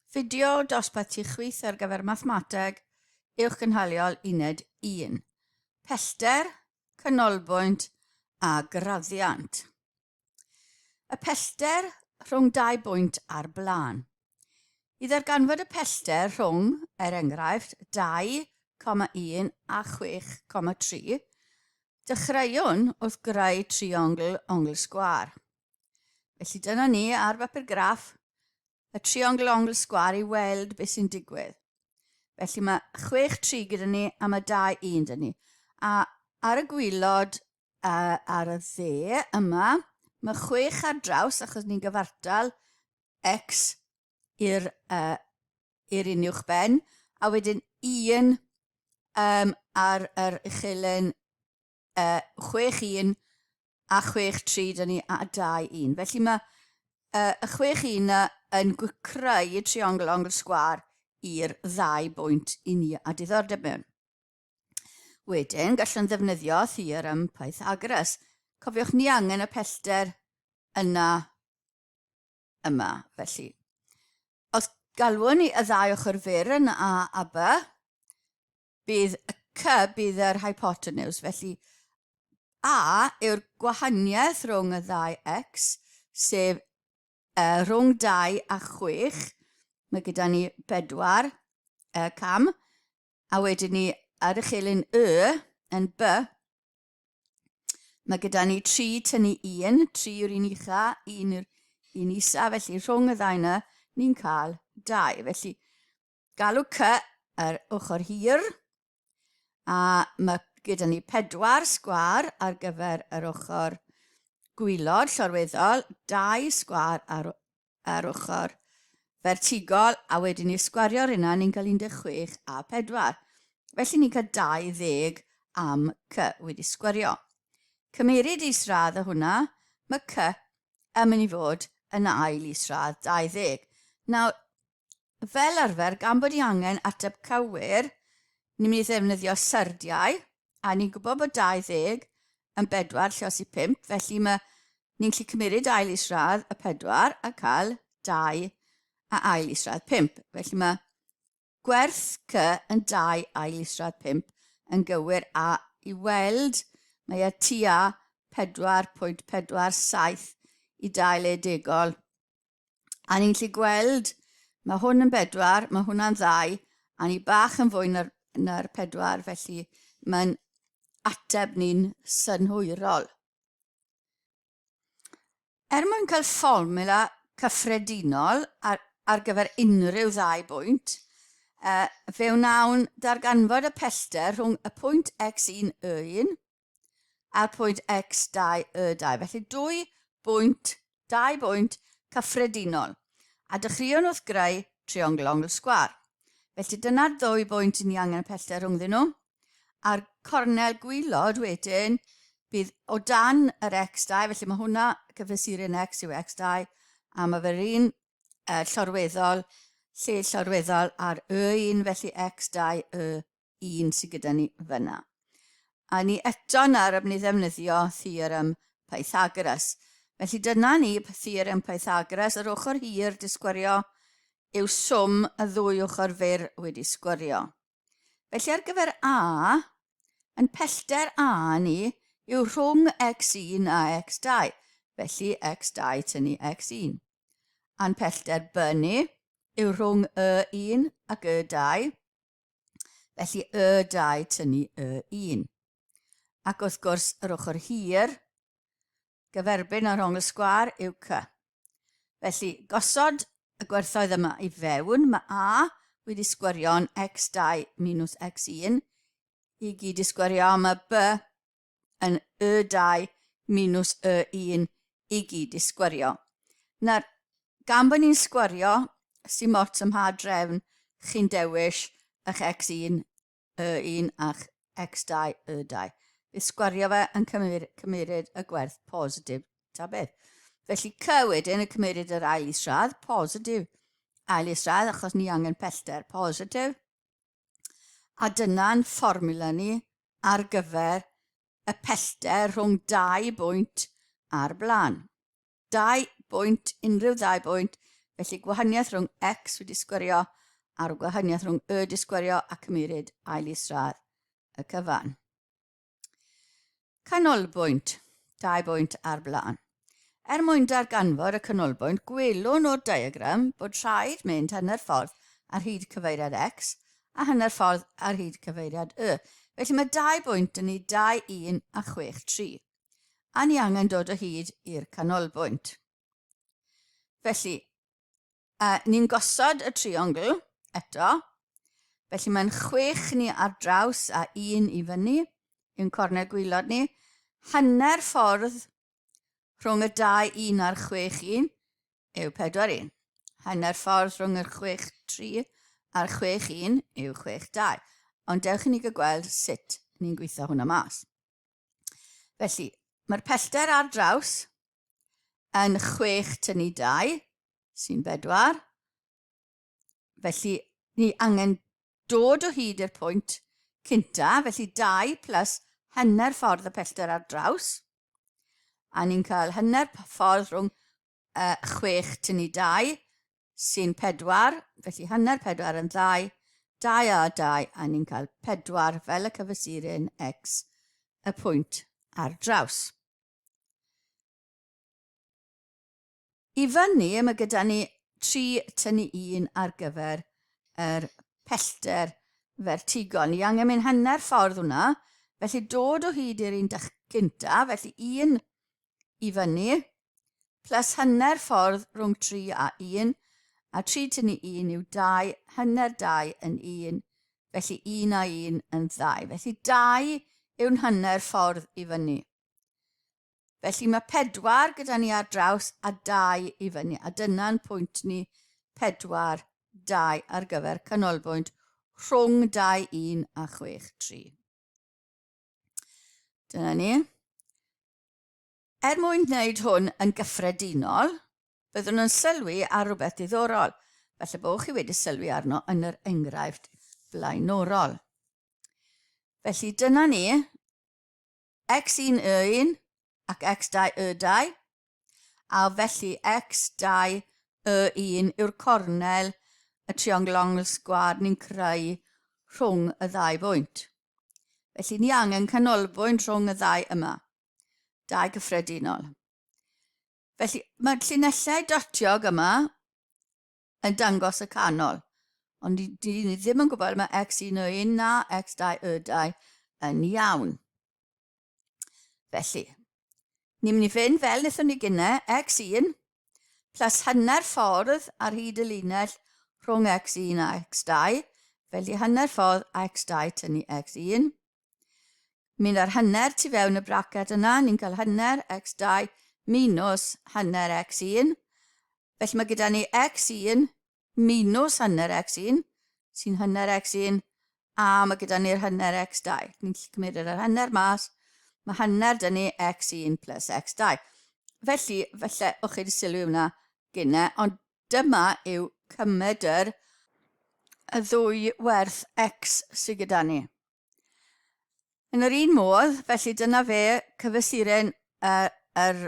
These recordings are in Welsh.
Fideo dosbarth chwith ar gyfer mathemateg uwchgynhaliol uned 1. Pellter, canolbwynt a graddiant. Y pellter rhwng 2 bwynt ar blaen. I ddarganfod y pellter rhwng, enghraifft, 2,1 a 6,3, dechreuwn wrth greu triongl sgwâr. Felly dyna ni ar bapur graff y triongl sgwâr i weld beth sy'n digwydd. Felly mae 6,3 gyda ni a mae 2,1 gyda ni. A ar y gwylod ar y dde yma, mae 6 ar draws achos ni'n gyfartal x i'r uwch ben, a wedyn 1 ar yr uchelen 6,1 a 6,3 dyn ni a 2,1. Felly mae y 6,1 yn creu y triongl sgwâr i'r 2 bwynt i ni a diddordeb mewn. Wedyn, gallwn ddefnyddio theorem Pythagoras. Cofiwch ni angen y pellter yma. Felly, os galwwn ni y ddau ochr fyr yn A a B, bydd y C bydd yr hypotenuse. Felly, A yw'r gwahaniaeth rhwng y ddau x, sef rhwng 2 a 6. Mae gyda ni 4 cam, a wedyn ni ar y chelyn yn B, mae gyda ni 3 tynnu 1, 3 yw'r un ucha, 1 yw'r un isa, felly rhwng y ddau yna, ni'n cael 2. Felly, galw C yr ochr hir, a mae gyda ni 4 sgwâr ar gyfer yr ochr gwylod llorweddol, 2 sgwâr ar ochr vertigol, a wedyn ni sgwario'r yna, ni'n cael 16 a 4. Felly ni'n cael 20 am C wedi sgwario. Cymeryd isradd o hwnna, mae C yn mynd i fod yn ail isradd 20. Nawr, fel arfer, gan bod ni angen ateb cywir, ni'n mynd i ddefnyddio syrdiau, a ni'n gwybod bod 20 yn 4 lluos i 5, felly ni'n gallu cymeryd ail isradd y 4 a cael 2 a ail isradd 5. Felly mae gwerth C yn 2 ail isradd 5 yn gywir, a i weld mae e tua 4,47 i dailedegol. A ni'n gallu gweld mae hwn yn 4, mae hwnna'n 2, a ni bach yn fwy na'r 4, felly mae'n ateb ni'n synhwyrol. Mwyn cael fformula cyffredinol ar gyfer unrhyw 2 bwynt, fe wnawn darganfod y pellter rhwng y pwynt x1 y1 a'r pwynt x2 y2. Felly 2 bwynt cyffredinol. A dechreuwn wrth greu triongl sgwâr. Felly dyna'r 2 bwynt ni angen y pellter rhwngddyn nhw. A'r cornel gwylod wedyn bydd o dan yr x2, felly mae hwnna cyfesurin x yw x2, a mae fe'r un llorweddol, lle llorweddol ar y1, felly x2 y1 sydd gyda ni fyna. A ni eto nawr yn mynd i ddefnyddio theorem Pythagoras. Felly dyna ni theorem Pythagoras, yr ochr hir disgwario yw swm y 2 ochr fyr wedi sgwario. Felly ar gyfer A, yn pellter A ni yw rhwng x1 a x2, felly x2 tynnu x1. A'n pellter B ni yw rhwng y1 ac y2, felly y2 tynnu y1. Ac wrth gwrs yr ochr hir, gyferbyn ar rhwng y sgwâr yw C. Felly gosod y gwerthoedd yma i fewn, mae A wedi sgwario'n x2 minus x1, i gyd i sgwario, mae B yn y2 minus y1 i gyd i sgwario. Nawr, gan bod ni'n sgwario, sy'n mot ym mha drefn chi'n dewis eich x1 y1 a'ch x2 y2. Fe sgwario fe yn cymeryd y gwerth positif ta beth. Felly C wedyn yn cymeryd yr ail isradd, positif ail isradd, achos ni angen pellter positif. A dyna'n fformula ni ar gyfer y pellter rhwng 2 bwynt ar blaen. 2 bwynt, unrhyw 2 bwynt, Felly gwahaniaeth rhwng x wedi sgwario a'r gwahaniaeth rhwng y wedi sgwario a cymryd ail isradd y cyfan. Canolbwynt, 2 bwynt ar blaen. Mwyn darganfod y canolbwynt, gwelwn o'r diagram bod rhaid mynd hanner ffordd ar hyd cyfeiriad x a hanner ffordd ar hyd cyfeiriad y. Felly mae 2 bwynt yn ei 2, 1 a 6, 3. A ni angen dod o hyd i'r canolbwynt. Felly, ni'n gosod y triongl eto. Felly mae'n 6 ni ar draws a 1 i fyny, yw'n cornel gwylod ni. Hanner ffordd rhwng y 2, 1 a'r 6, 1 yw 4, 1. Hanner ffordd rhwng yr 6, 3 a'r 6, 1 yw 6, 2. Ond dewch i ni gweld sut ni'n gweithio hwnna mas. Felly, mae'r pellter ar draws yn 6 tynnu 2, sy'n 4. Felly, ni angen dod o hyd i'r pwynt cynta, felly 2 plus hanner ffordd y pellter ar draws. A ni'n cael hanner ffordd rhwng 6 tynnu 2, sy'n 4. Felly hanner 4 yn 2, 2 a 2, a ni'n cael 4 fel y cyfesurin x, y pwynt ar draws. I fyny, mae gyda ni 3 tynnu 1 ar gyfer yr pellter vertigol. Ni angen mynd hanner ffordd hwnna, felly dod o hyd i'r un gynta, felly 1 i fyny, plus hanner ffordd rhwng 3 a 1, a 3 tynnu 1 yw 2, hanner 2 yn 1, felly 1 a 1 yn 2. Felly 2 yw'n hanner ffordd i fyny. Felly mae 4 gyda ni ar draws a 2 i fyny, a dyna'n pwynt ni 4, 2 ar gyfer canolbwynt rhwng 2, 1 a 6, 3. Dyna ni. Mwyn wneud hwn yn gyffredinol, byddwn yn sylwi ar rhywbeth diddorol. Falle bod chi wedi sylwi arno yn yr enghraifft blaenorol. Felly dyna ni, x1 y1 ac x2 y2, a felly x2 y1 yw'r cornel y triongl sgwâr ni'n creu rhwng y 2 bwynt. Felly ni angen canolbwynt rhwng y 2 yma. 2 gyffredinol. Felly mae'r llinellau dotiog yma yn dangos y canol. Ond ni ddim yn gwybod mae x1 y1 na x2 y2 yn iawn. Felly, ni'n mynd i fynd fel wnaethon ni gynnau x1 plus hanner ffordd ar hyd y linell rhwng x1 a x2. Felly hanner ffordd x2 tynnu x1. Mynd ar hanner tu fewn y bracet yna, ni'n cael hanner x2 minus hanner x1. Felly mae gyda ni x1 minus hanner x1, sy'n hanner x1, a mae gyda ni'r hanner x2. Ni'n cymryd yr hanner mas, mae hanner dyn ni x1 plus x2. Felly, falle o'ch chi wedi sylwi hwnna gynnau, ond dyma yw cymryd y 2 werth x sydd gyda ni. Yn yr un modd, felly dyna fe cyfesuren yr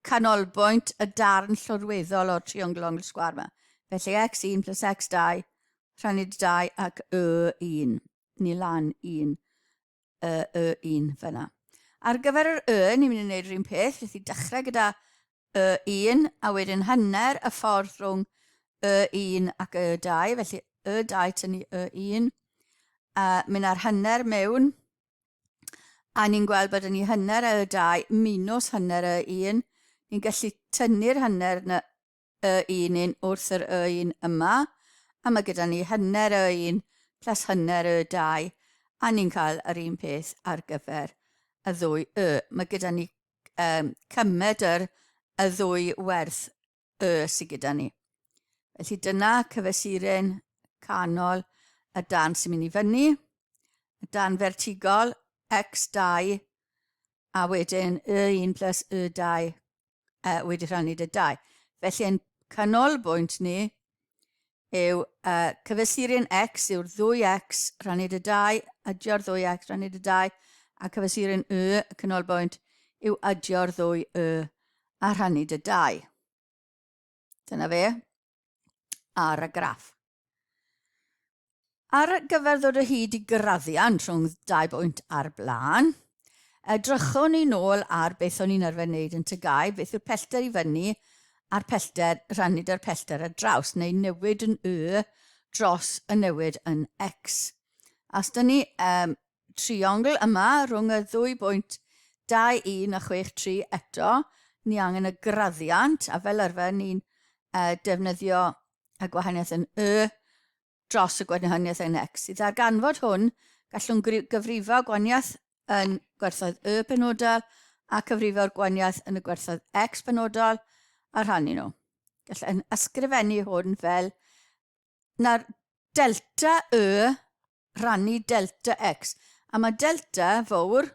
canolbwynt y darn llwrweddol o'r triongl sgwâr yma. Felly x1 plus x2 rhannu 2 ac y1. Ni lan 1, y1 fyna. Ar gyfer yr ni'n mynd i wneud yr un peth. Felly dechrau gyda y1 a wedyn hanner y ffordd rhwng y1 ac y2. Felly y2 tynnu y1. Mynd ar hanner mewn. A ni'n gweld bod ni hanner y2 minus hanner y1. Ni'n gallu tynnu'r hanner y1 wrth yr y1 yma. A mae gyda ni hanner y1 plus hanner y2. A ni'n cael yr un peth ar gyfer y 2 y. Mae gyda ni cymryd y 2 werth y sydd gyda ni. Felly dyna cyfesuren canol y darn sy'n mynd i fyny. Y darn vertigol x2 a wedyn y1 plus y2 wedi rhannu dy 2. Felly yn canolbwynt ni yw cyfesurin x yw'r 2x rhannu dy 2, adio'r 2x rhannu dy 2, a cyfesurin y canolbwynt yw adio'r 2y a rhannu dy 2. Dyna fe. ar y graff. Ar gyfer ddod o hyd i graddiant rhwng 2 bwynt ar blaen, edrychwn ni nôl ar beth o'n i'n arfer wneud yn tygau, beth yw'r pellter i fyny a'r pellter, rhannid ar pellter ar draws, neu newid yn Y dros y newid yn X. Os da ni triongl yma rhwng y 2.21 a 63 eto, ni angen y graddiant, a fel arfer ni'n defnyddio y gwahaniaeth yn Y dros y gwahaniaeth yn X. I ddarganfod hwn, gallwn gyfrifo gwahaniaeth yn gwerthoedd Y penodol a cyfrifo'r gwahaniaeth yn y gwerthoedd X penodol a rhannu nhw. Gallwn ysgrifennu hwn fel na'r delta Y rhannu delta X. A mae delta fawr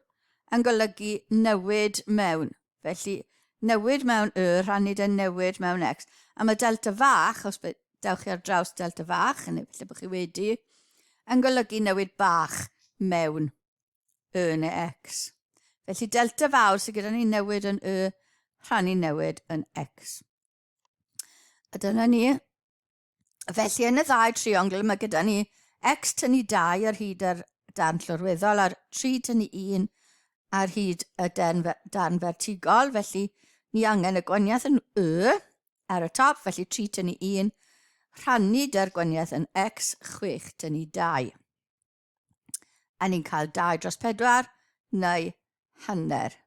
yn golygu newid mewn. Felly newid mewn Y rhannu dy newid mewn X. A mae delta fach, os dewch chi ar draws delta fach, neu felly bod chi wedi, yn golygu newid bach mewn Y neu X. Felly delta fawr sydd gyda ni newid yn Y rhannu newid yn X. A dyna ni. Felly yn y ddau triongl mae gyda ni X tynnu 2 ar hyd yr darn llwrweddol a'r 3 tynnu 1 ar hyd y darn vertigol. Felly ni angen y gwahaniaeth yn Y ar y top, felly 3 tynnu 1 rhannu dy'r gwahaniaeth yn X 6 tynnu 2. A ni'n cael 2 dros 4 neu hanner.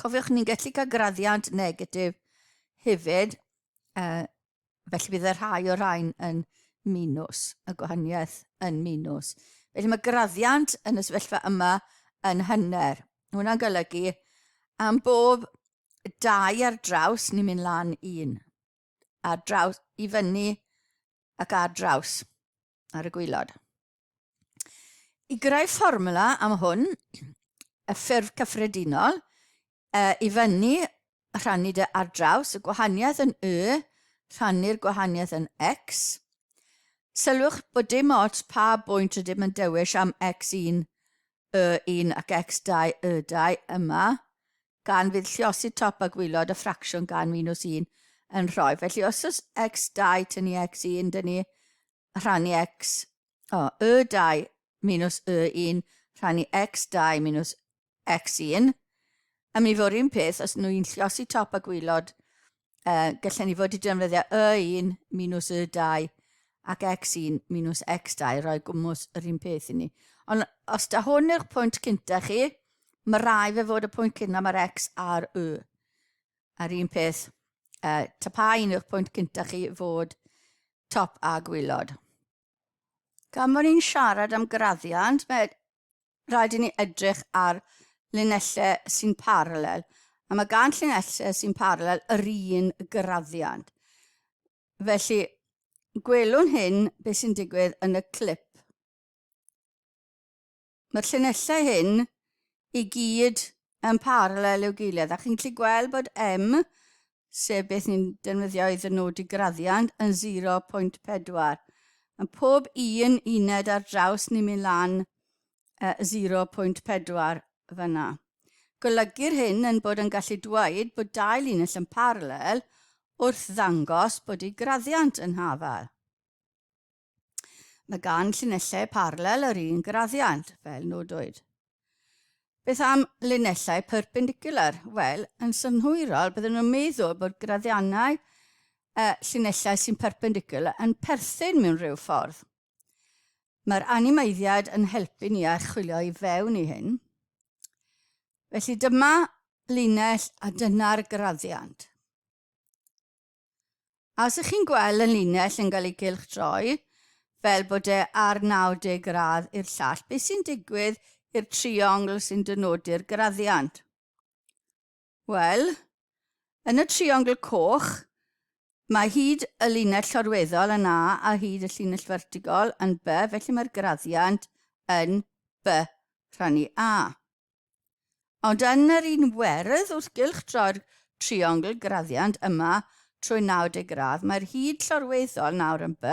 Cofiwch ni'n gallu cael graddiant negatif hefyd, felly bydd y rhai o rhain yn minws, y gwahaniaeth yn minws. Felly mae graddiant yn y sefyllfa yma yn hanner. Hwna'n golygu am bob 2 ar draws ni'n mynd lan 1. Ar draws i fyny ac ar draws ar y gwylod. I greu fformula am hwn, y ffurf cyffredinol, i fyny rhannu dy ar draws, y gwahaniaeth yn Y rhannu'r gwahaniaeth yn X. Sylwch bod dim ots pa bwynt rydym yn dewis am X1, Y1 ac X2, Y2 yma, gan fydd lluosi top a gwylod y ffracsiwn gan -1 yn rhoi. Felly os oes X2 tynnu X1, dyn ni rhannu Y2 minus Y1 rhannu X2 minus X1. A mi fod un peth, os nhw'n lluosi top a gwylod, gallen ni fod i defnyddio Y1 minus Y2 ac X1 minus X2, rhoi gwmws yr un peth i ni. Ond os da hwn yw'ch pwynt cynta chi, mae rai fe fod y pwynt cynta mae'r X a'r Y. A'r un peth, pa un yw'ch pwynt cynta chi fod top a gwylod. Gan bod ni'n siarad am graddiant, mae rhaid i ni edrych ar linellau sy'n paralel. A mae gan linellau sy'n paralel yr un graddiant. Felly, gwelwn hyn beth sy'n digwydd yn y clip. Mae'r llinellau hyn i gyd yn paralel i'w gilydd. A chi'n gallu gweld bod M, sef beth ni'n defnyddio i ddynodi graddiant, yn 0.4. Yn pob un uned ar draws ni'n mynd lan 0.4 fyna. Golygu'r hyn yn bod yn gallu dweud bod 2 linell yn paralel wrth ddangos bod eu graddiant yn hafal. Mae gan llinellau paralel yr un graddiant, fel nodwyd. Beth am linellau perpendicular? Wel, yn synhwyrol, byddwn nhw'n meddwl bod graddiannau llinellau sy'n perpendicular yn perthyn mewn rhyw ffordd. Mae'r animeiddiad yn helpu ni a chwilio i fewn i hyn. Felly dyma linell a dyna'r graddiant. A os ych chi'n gweld y linell yn cael ei gylchdroi, fel bod e ar 90 gradd i'r llall, beth sy'n digwydd i'r triongl sy'n dynodi'r graddiant? Wel, yn y triongl coch, mae hyd y linell llorweddol yn A a hyd y llinell vertigol yn B, felly mae'r graddiant yn B rhannu A. Ond yn yr un werdd wrth gylchdroi'r triongl graddiant yma trwy 90 gradd, mae'r hyd llorweddol nawr yn B,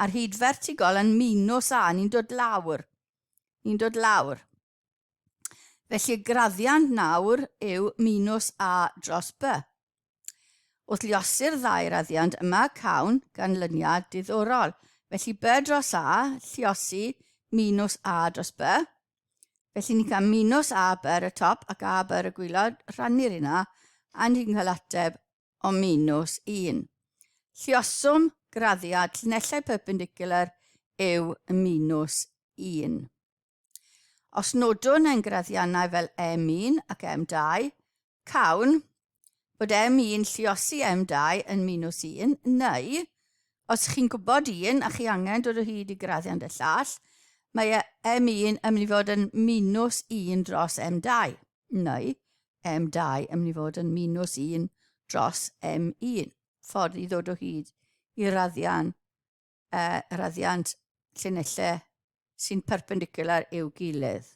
a'r hyd vertigol yn minus A, ni'n dod lawr. Felly graddiant nawr yw minus A dros B. Wrth liosi'r ddau raddiant yma cawn ganlyniad diddorol. Felly b dros a, lluosi minus a dros b. Felly ni'n cael minus a b ar y top ac a b ar y gwylod, rhannu'r hynna, a ni'n cael ateb o minus 1. Lluoswm graddiad llinellau perpendicular yw minus 1. Os nodwn ein graddiannau fel M1 ac M2, cawn bod M1 lluosi M2 yn minus 1, neu, os chi'n gwybod un a chi angen dod o hyd i graddiant y llall, mae M1 yn mynd i fod yn minus 1 dros M2, neu M2 yn mynd i fod yn minus 1 dros M1. Ffordd i ddod o hyd i raddiant llinellau sy'n perpendicular i'w gilydd.